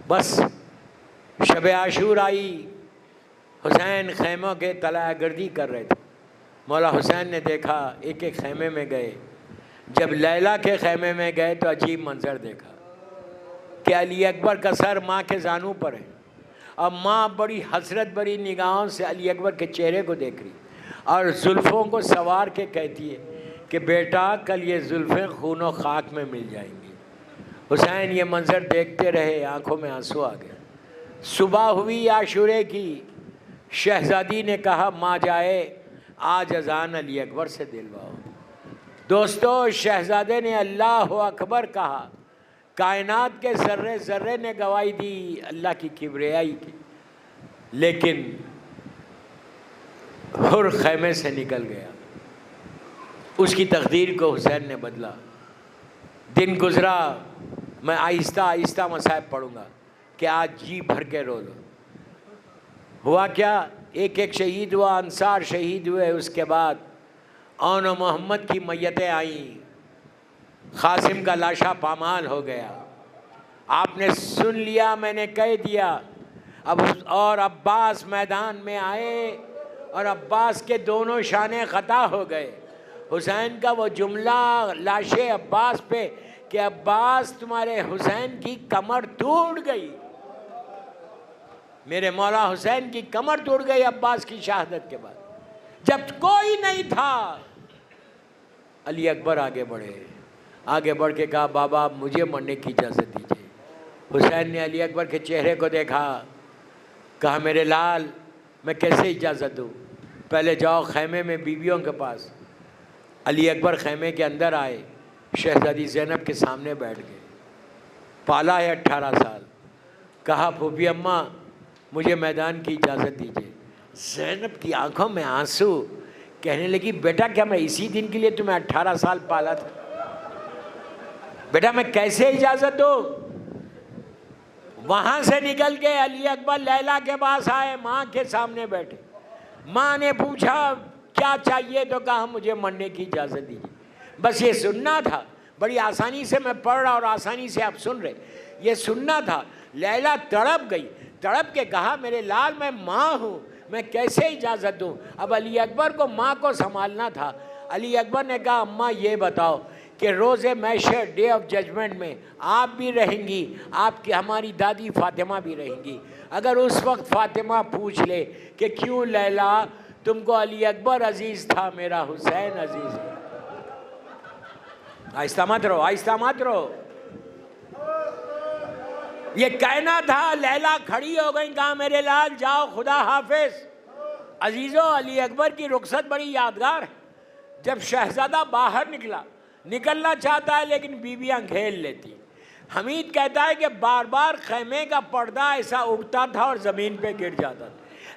बस शब आशूर आई, हुसैन खैमों के तलाया गर्दी कर रहे थे। मौला हुसैन ने देखा, एक एक खैमे में गए। जब लैला के खैमे में गए तो अजीब मंजर देखा कि अली अकबर का सर माँ के जानू पर है, अब माँ बड़ी हसरत भरी निगाहों से अली अकबर के चेहरे को देख रही और जुल्फ़ों को सवार के कहती है कि बेटा कल ये जुल्फ़ें खूनो खाक में मिल जाएंगी। हुसैन ये मंज़र देखते रहे, आंखों में आंसू आ गए। सुबह हुई आशूरे की, शहज़ादी ने कहा, माँ जाए आज अज़ान अली अकबर से दिलवाओ। दोस्तों, शहज़ादे ने अल्लाह अकबर कहा, कायनात के ज़र्रे ज़र्रे ने गवाही दी अल्लाह की किबरियाई की, लेकिन हुर खैमे से निकल गया। उसकी तकदीर को हुसैन ने बदला। दिन गुज़रा, मैं आहिस्ता आहिस्ता मसाइब पढ़ूँगा कि आज जी भर के रो लो। हुआ क्या, एक एक शहीद हुआ, अंसार शहीद हुए। उसके बाद औन मोहम्मद की मैयतें आईं, क़ासिम का लाशा पामाल हो गया। आपने सुन लिया, मैंने कह दिया। अब और अब्बास मैदान में आए और अब्बास के दोनों शाने ख़ता हो गए। हुसैन का वो जुमला लाशे अब्बास पे कि अब्बास तुम्हारे हुसैन की कमर टूट गई, मेरे मौला हुसैन की कमर टूट गई अब्बास की शहादत के बाद, जब कोई नहीं था। अली अकबर आगे बढ़े, आगे बढ़ के कहा, बाबा मुझे मरने की इजाज़त दीजिए। हुसैन ने अली अकबर के चेहरे को देखा, कहा, मेरे लाल मैं कैसे इजाज़त दूँ, पहले जाओ खैमे में बीवियों के पास। अली अकबर खैमे के अंदर आए, शहज़ादी ज़ैनब के सामने बैठ गए। पाला है 18 साल। कहा, फूफी अम्मा मुझे मैदान की इजाज़त दीजिए। ज़ैनब की आंखों में आंसू, कहने लगी, बेटा क्या मैं इसी दिन के लिए तुम्हें 18 साल पाला था? बेटा मैं कैसे इजाज़त दूँ? वहाँ से निकल के अली अकबर लैला के पास आए, माँ के सामने बैठे। माँ ने पूछा क्या चाहिए, तो कहा मुझे मरने की इजाज़त दीजिए। बस ये सुनना था, बड़ी आसानी से मैं पढ़ रहा और आसानी से आप सुन रहे, ये सुनना था। लैला तड़प गई, तड़प के कहा, मेरे लाल मैं माँ हूँ, मैं कैसे इजाज़त दूँ? अब अली अकबर को माँ को संभालना था। अली अकबर ने कहा, अम्मा ये बताओ कि रोज़े मैशर डे ऑफ जजमेंट में आप भी रहेंगी, आपकी हमारी दादी फ़ातिमा भी रहेंगी। अगर उस वक्त फ़ातिमा पूछ ले कि क्यों लैला तुमको अली अकबर अजीज़ था, मेरा हुसैन अजीज़ है। आहिस्ता मत रहो, आहिस्ता मत रहो। ये कहना था, लैला खड़ी हो गई, कहा, मेरे लाल जाओ, खुदा हाफिज। अजीज़ों, अली अकबर की रुखसत बड़ी यादगार है। जब शहज़ादा बाहर निकलना चाहता है, लेकिन बीवियां घेर लेती। हमीद कहता है कि बार बार खैमे का पर्दा ऐसा उठता था और ज़मीन पे गिर जाता था।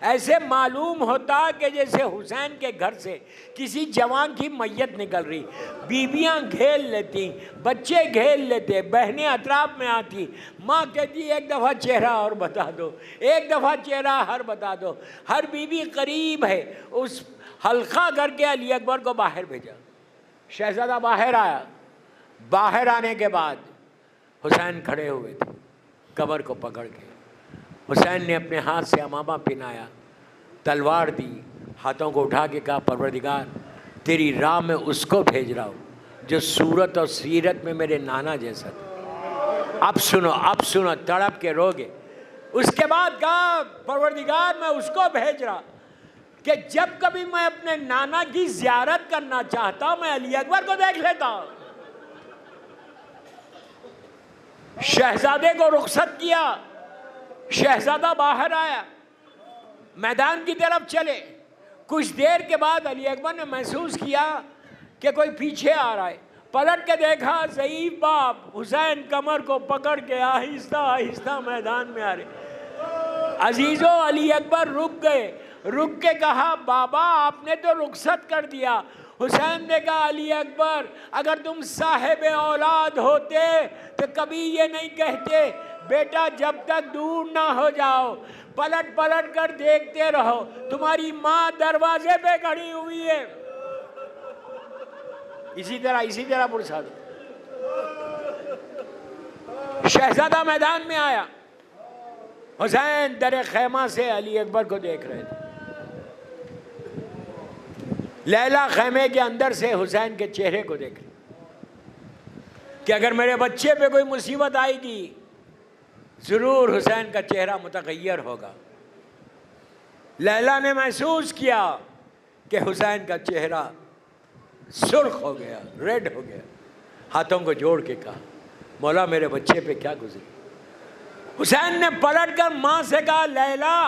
ऐसे मालूम होता कि जैसे हुसैन के घर से किसी जवान की मैयत निकल रही। बीवियां घेर लेती, बच्चे घेर लेते, बहनें अतराफ में आती। माँ कहती, एक दफ़ा चेहरा और बता दो, एक दफ़ा चेहरा हर बता दो। हर बीवी करीब है, उस हल्का करके अली अकबर को बाहर भेजा। शहज़ादा बाहर आया। बाहर आने के बाद हुसैन खड़े हुए थे कब्र को पकड़ के। हुसैन ने अपने हाथ से अमामा पहनाया, तलवार दी, हाथों को उठा के कहा, परवरदिगार तेरी राह में उसको भेज रहा हूँ जो सूरत और सीरत में मेरे नाना जैसा था। अब सुनो, तड़प के रोगे। उसके बाद कहा परवरदिगार मैं उसको भेज रहा कि जब कभी मैं अपने नाना की ज़ियारत करना चाहता मैं अली अकबर को देख लेता। शहजादे को रुखसत किया, शहजादा बाहर आया, मैदान की तरफ चले। कुछ देर के बाद अली अकबर ने महसूस किया कि कोई पीछे आ रहा है। पलट के देखा, ज़ईफ़ बाप हुसैन कमर को पकड़ के आहिस्ता आहिस्ता मैदान में आ रहे। अजीज़ो, अली अकबर रुक गए। रुक के कहा बाबा आपने तो रुखसत कर दिया। हुसैन ने कहा अली अकबर अगर तुम साहिब औलाद होते तो कभी ये नहीं कहते बेटा जब तक दूर ना हो जाओ पलट पलट कर देखते रहो, तुम्हारी माँ दरवाजे पे खड़ी हुई है। इसी तरह पुरसा दो। शहजादा मैदान में आया, हुसैन दरे खैमा से अली अकबर को देख रहे थे। लैला खैमे के अंदर से हुसैन के चेहरे को देख रही कि अगर मेरे बच्चे पे कोई मुसीबत आएगी जरूर हुसैन का चेहरा मुतगय्यर होगा। लैला ने महसूस किया कि हुसैन का चेहरा सुर्ख हो गया, रेड हो गया। हाथों को जोड़ के कहा मौला मेरे बच्चे पे क्या गुजरी। हुसैन ने पलट कर माँ से कहा लैला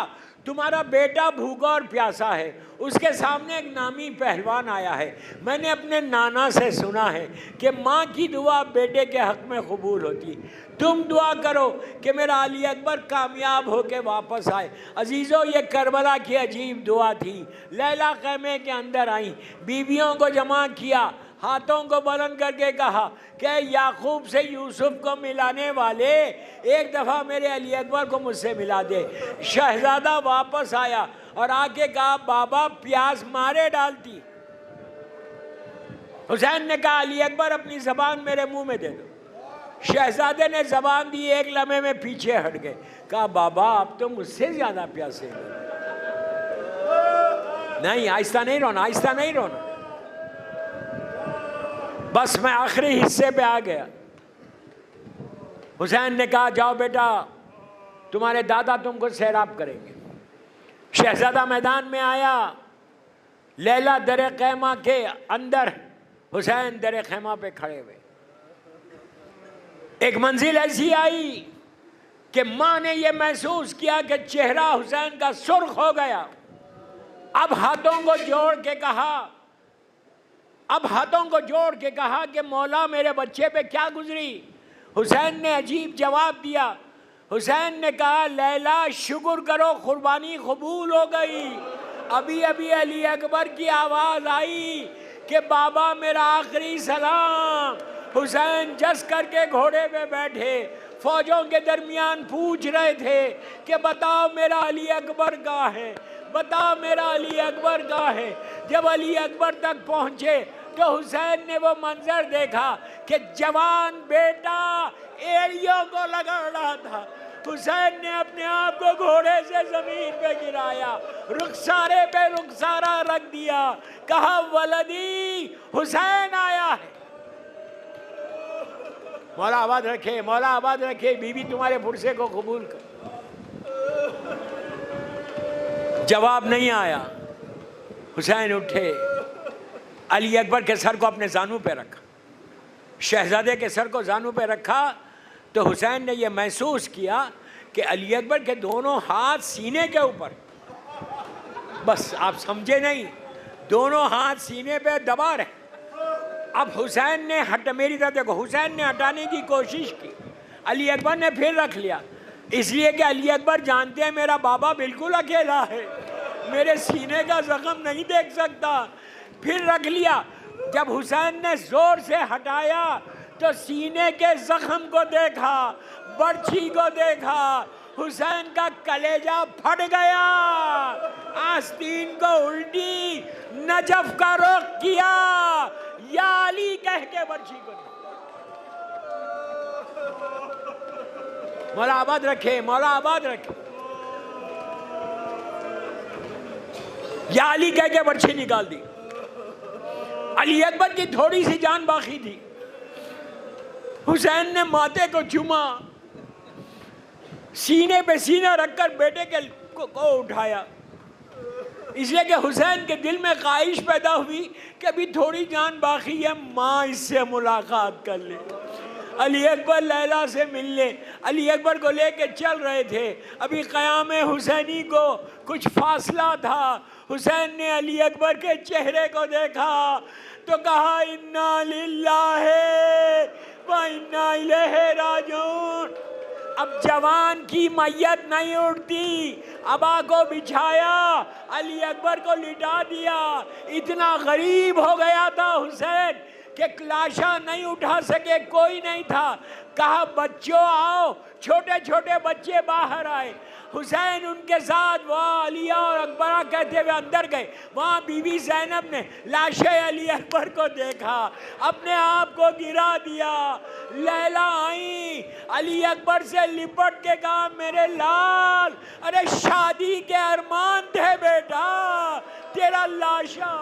तुम्हारा बेटा भूखा और प्यासा है, उसके सामने एक नामी पहलवान आया है। मैंने अपने नाना से सुना है कि माँ की दुआ बेटे के हक़ में कबूल होती। तुम दुआ करो कि मेरा अली अकबर कामयाब होके वापस आए। अजीज़ों ये करबला की अजीब दुआ थी। लैला ख़ैमे के अंदर आई, बीवियों को जमा किया, हाथों को बुलंद करके कहा कि याकूब से यूसुफ को मिलाने वाले एक दफ़ा मेरे अली अकबर को मुझसे मिला दे। शहजादा वापस आया और आके कहा बाबा प्यास मारे डालती। हुसैन ने कहा अली अकबर अपनी ज़बान मेरे मुंह में दे दो। शहजादे ने ज़बान दी, एक लम्हे में पीछे हट गए। कहा बाबा आप तो मुझसे ज़्यादा प्यासे हैं। नहीं आहिस्ता नहीं रोना, आहिस्ता नहीं रोना। बस मैं आखिरी हिस्से पे आ गया। हुसैन ने कहा जाओ बेटा तुम्हारे दादा तुमको सैराब करेंगे। शहजादा मैदान में आया, लैला दरे खैमा के अंदर, हुसैन दरे खैमा पे खड़े हुए। एक मंजिल ऐसी आई कि माँ ने यह महसूस किया कि चेहरा हुसैन का सुर्ख हो गया। अब हाथों को जोड़ के कहा कि मौला मेरे बच्चे पे क्या गुजरी। हुसैन ने अजीब जवाब दिया। हुसैन ने कहा लैला शुक्र करो कुर्बानी कबूल हो गई। अभी अभी अली अकबर की आवाज़ आई कि बाबा मेरा आखिरी सलाम। हुसैन जस करके घोड़े पे बैठे, फौजों के दरमियान पूछ रहे थे कि बताओ मेरा अली अकबर कहाँ है, बताओ मेरा अली अकबर कहाँ है। जब अली अकबर तक पहुँचे तो हुसैन ने वो मंजर देखा कि जवान बेटा एड़ियों को लगड़ रहा था। हुसैन ने अपने आप को घोड़े से जमीन पे गिराया, रुखसारे पे रुखसारा रख दिया, कहा वलदी हुसैन आया है। मौला आबाद रखे, मौला आबाद रखे, बीवी तुम्हारे पुरसे को कबूल कर। जवाब नहीं आया। हुसैन उठे, अली अकबर के सर को अपने जानू पे रखा, शहजादे के सर को जानू पे रखा तो हुसैन ने यह महसूस किया कि अली अकबर के दोनों हाथ सीने के ऊपर, बस आप समझे नहीं, दोनों हाथ सीने पे दबा रहे। अब हुसैन ने मेरी तरफ देखो, हुसैन ने हटाने की कोशिश की, अली अकबर ने फिर रख लिया, इसलिए कि अली अकबर जानते हैं मेरा बाबा बिल्कुल अकेला है, मेरे सीने का जख्म नहीं देख सकता। फिर रख लिया। जब हुसैन ने जोर से हटाया तो सीने के जख्म को देखा, बर्छी को देखा, हुसैन का कलेजा फट गया। आस्तीन को उल्टी, नजफ का रुख किया, या अली कह के बर्छी को। मौला आबाद रखे, मौला आबाद रखे। या अली कह के बर्छी निकाल दी। अली अकबर की थोड़ी सी जान बाकी थी, हुसैन ने माथे को चूमा, सीने पे सीना रखकर बेटे के को उठाया, इसलिए कि हुसैन के दिल में ख्वाहिश पैदा हुई कि अभी थोड़ी जान बाकी है, माँ इससे मुलाकात कर ले। अली अकबर लैला से मिलने अली अकबर को लेके चल रहे थे। अभी क़याम हुसैनी को कुछ फासला था। हुसैन ने अली अकबर के चेहरे को देखा तो कहा, इन्ना लिल्लाहि व इन्ना इलैहि राजिऊन। अब जवान की मैयत नहीं उठती, अबा को बिछाया, अली अकबर को लिटा दिया। इतना गरीब हो गया था हुसैन कि लाशा नहीं उठा सके, कोई नहीं था। कहा, बच्चों आओ, छोटे छोटे बच्चे बाहर आए। हुसैन उनके साथ वहाँ अलिया और अकबरा कहते हुए अंदर गए। वहाँ बीबी ज़ैनब ने लाशे अली अकबर को देखा, अपने आप को गिरा दिया। लैला आई, अली अकबर से लिपट के कहा, मेरे लाल, अरे शादी के अरमान थे बेटा, तेरा लाशा